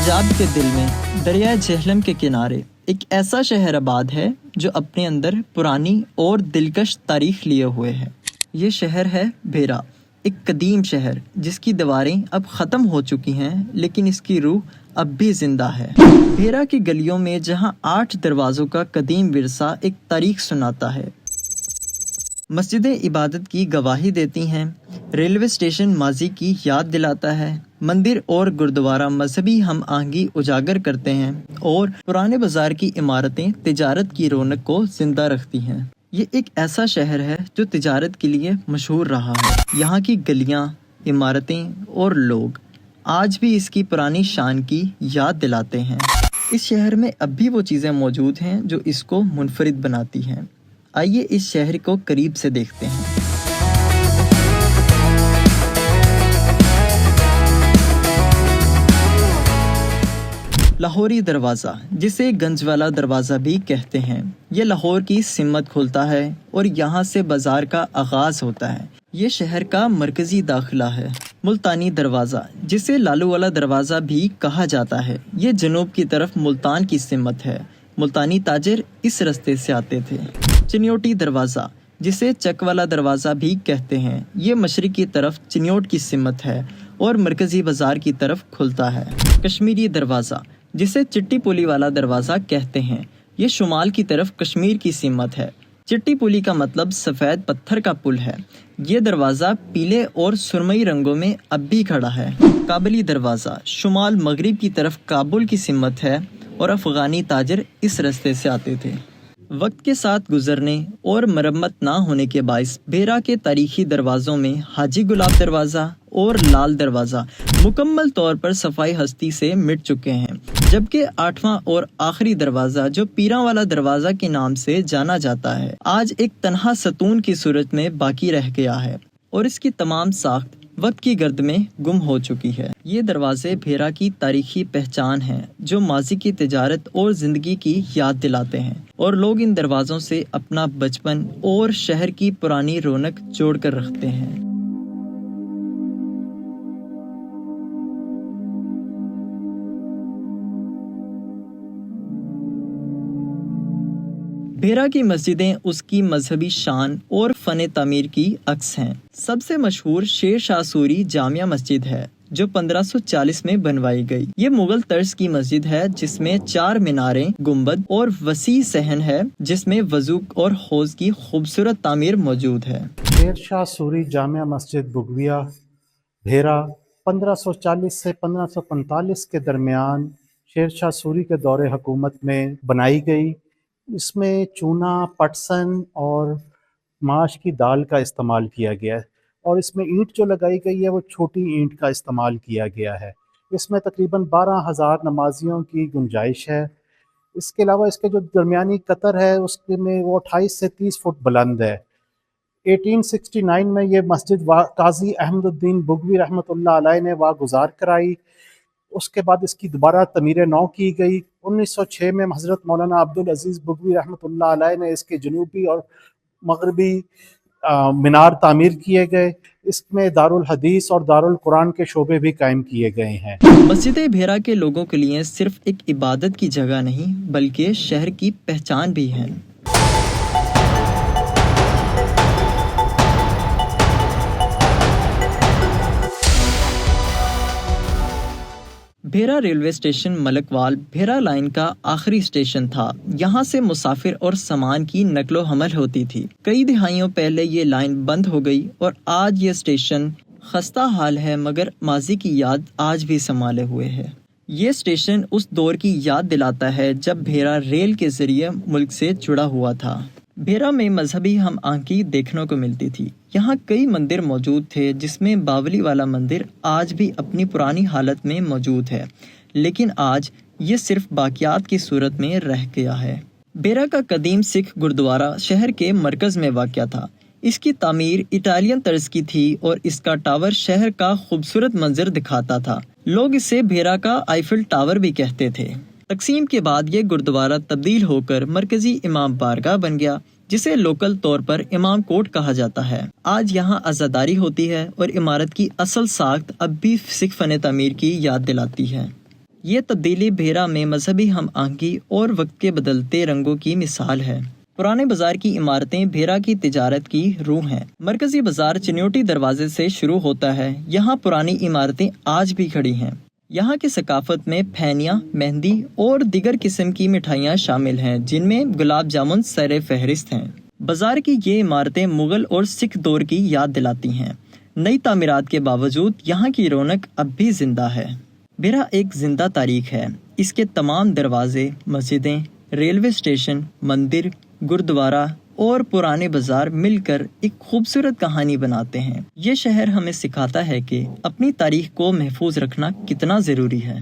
پنجاب کے دل میں دریائے جہلم کے کنارے ایک ایسا شہر آباد ہے جو اپنے اندر پرانی اور دلکش تاریخ لیے ہوئے ہے۔ یہ شہر ہے بھیرا، ایک قدیم شہر جس کی دیواریں اب ختم ہو چکی ہیں لیکن اس کی روح اب بھی زندہ ہے۔ بھیرا کی گلیوں میں جہاں 8 دروازوں کا قدیم ورثہ ایک تاریخ سناتا ہے، مسجدیں عبادت کی گواہی دیتی ہیں، ریلوے اسٹیشن ماضی کی یاد دلاتا ہے، مندر اور گردوارہ مذہبی ہم آہنگی اجاگر کرتے ہیں، اور پرانے بازار کی عمارتیں تجارت کی رونق کو زندہ رکھتی ہیں۔ یہ ایک ایسا شہر ہے جو تجارت کے لیے مشہور رہا ہے۔ یہاں کی گلیاں، عمارتیں اور لوگ آج بھی اس کی پرانی شان کی یاد دلاتے ہیں۔ اس شہر میں اب بھی وہ چیزیں موجود ہیں جو اس کو منفرد بناتی ہیں۔ آئیے اس شہر کو قریب سے دیکھتے ہیں۔ لاہوری دروازہ، جسے گنج والا دروازہ بھی کہتے ہیں، یہ لاہور کی سمت کھولتا ہے اور یہاں سے بازار کا آغاز ہوتا ہے۔ یہ شہر کا مرکزی داخلہ ہے۔ ملتانی دروازہ، جسے لالو والا دروازہ بھی کہا جاتا ہے، یہ جنوب کی طرف ملتان کی سمت ہے۔ ملتانی تاجر اس راستے سے آتے تھے۔ چنیوٹی دروازہ، جسے چک والا دروازہ بھی کہتے ہیں، یہ مشرق کی طرف چنیوٹ کی سمت ہے اور مرکزی بازار کی طرف کھلتا ہے۔ کشمیری دروازہ، جسے چٹی پولی والا دروازہ کہتے ہیں، یہ شمال کی طرف کشمیر کی سمت ہے۔ چٹی پولی کا مطلب سفید پتھر کا پل ہے۔ یہ دروازہ پیلے اور سرمئی رنگوں میں اب بھی کھڑا ہے۔ کابلی دروازہ، شمال مغرب کی طرف کابل کی سمت ہے اور افغانی تاجر اس راستے سے آتے تھے۔ وقت کے ساتھ گزرنے اور مرمت نہ ہونے کے باعث بھیرا کے تاریخی دروازوں میں حاجی گلاب دروازہ اور لال دروازہ مکمل طور پر صفائی ہستی سے مٹ چکے ہیں، جبکہ 8واں اور آخری دروازہ، جو پیراں والا دروازہ کے نام سے جانا جاتا ہے، آج ایک تنہا ستون کی صورت میں باقی رہ گیا ہے اور اس کی تمام ساخت وقت کی گرد میں گم ہو چکی ہے۔ یہ دروازے بھیرا کی تاریخی پہچان ہیں، جو ماضی کی تجارت اور زندگی کی یاد دلاتے ہیں، اور لوگ ان دروازوں سے اپنا بچپن اور شہر کی پرانی رونق جوڑ کر رکھتے ہیں۔ بھیرا کی مسجدیں اس کی مذہبی شان اور فن تعمیر کی عکس ہیں۔ سب سے مشہور شیر شاہ سوری جامع مسجد ہے، جو 1540 میں بنوائی گئی۔ یہ مغل طرز کی مسجد ہے جس میں 4 میناریں، گنبد اور وسیع صحن ہے، جس میں وضو اور حوض کی خوبصورت تعمیر موجود ہے۔ شیر شاہ سوری جامع مسجد بگویا، بھیرا 1540 سے 1545 کے درمیان شیر شاہ سوری کے دور حکومت میں بنائی گئی۔ اس میں چونا، پٹسن اور ماش کی دال کا استعمال کیا گیا ہے، اور اس میں اینٹ جو لگائی گئی ہے وہ چھوٹی اینٹ کا استعمال کیا گیا ہے۔ اس میں تقریباً 12,000 نمازیوں کی گنجائش ہے۔ اس کے علاوہ اس کے جو درمیانی قطر ہے اس میں وہ 28 سے 30 فٹ بلند ہے۔ 1869 میں یہ مسجد قاضی احمد الدین بگوی رحمۃ اللہ علیہ نے واگزار کرائی۔ اس کے بعد اس کی دوبارہ تعمیر نو کی گئی۔ 1906 میں حضرت مولانا عبدالعزیز بگوی رحمۃ اللہ علیہ نے اس کے جنوبی اور مغربی مینار تعمیر کیے گئے۔ اس میں دارالحدیث اور دارالقرآن کے شعبے بھی قائم کیے گئے ہیں۔ مسجد بھیرا کے لوگوں کے لیے صرف ایک عبادت کی جگہ نہیں بلکہ شہر کی پہچان بھی ہے۔ بھیرا ریلوے اسٹیشن ملک وال بھیرا لائن کا آخری اسٹیشن تھا۔ یہاں سے مسافر اور سامان کی نقل و حمل ہوتی تھی۔ کئی دہائیوں پہلے یہ لائن بند ہو گئی اور آج یہ اسٹیشن خستہ حال ہے، مگر ماضی کی یاد آج بھی سنبھالے ہوئے ہے۔ یہ اسٹیشن اس دور کی یاد دلاتا ہے جب بھیرا ریل کے ذریعے ملک سے جڑا ہوا تھا۔ بھیرا میں مذہبی ہم آہنگی دیکھنے کو ملتی تھی۔ یہاں کئی مندر موجود تھے، جس میں باولی والا مندر آج بھی اپنی پرانی حالت میں موجود ہے، لیکن آج یہ صرف باقیات کی صورت میں رہ گیا ہے۔ بھیرا کا قدیم سکھ گردوارہ شہر کے مرکز میں واقع تھا۔ اس کی تعمیر اٹالین طرز کی تھی اور اس کا ٹاور شہر کا خوبصورت منظر دکھاتا تھا۔ لوگ اسے بھیرا کا آئیفل ٹاور بھی کہتے تھے۔ تقسیم کے بعد یہ گردوارہ تبدیل ہو کر مرکزی امام بارگاہ بن گیا، جسے لوکل طور پر امام کوٹ کہا جاتا ہے۔ آج یہاں عزاداری ہوتی ہے اور عمارت کی اصل ساخت اب بھی سکھ فن تعمیر کی یاد دلاتی ہے۔ یہ تبدیلی بھیرا میں مذہبی ہم آہنگی اور وقت کے بدلتے رنگوں کی مثال ہے۔ پرانے بازار کی عمارتیں بھیرا کی تجارت کی روح ہیں۔ مرکزی بازار چنیوٹی دروازے سے شروع ہوتا ہے۔ یہاں پرانی عمارتیں آج بھی کھڑی ہیں۔ یہاں کی ثقافت میں پھینیاں، مہندی اور دیگر قسم کی مٹھائیاں شامل ہیں، جن میں گلاب جامن سر فہرست ہیں۔ بازار کی یہ عمارتیں مغل اور سکھ دور کی یاد دلاتی ہیں۔ نئی تعمیرات کے باوجود یہاں کی رونق اب بھی زندہ ہے۔ بھیرا ایک زندہ تاریخ ہے۔ اس کے تمام دروازے، مسجدیں، ریلوے اسٹیشن، مندر، گردوارہ اور پرانے بازار مل کر ایک خوبصورت کہانی بناتے ہیں۔ یہ شہر ہمیں سکھاتا ہے کہ اپنی تاریخ کو محفوظ رکھنا کتنا ضروری ہے۔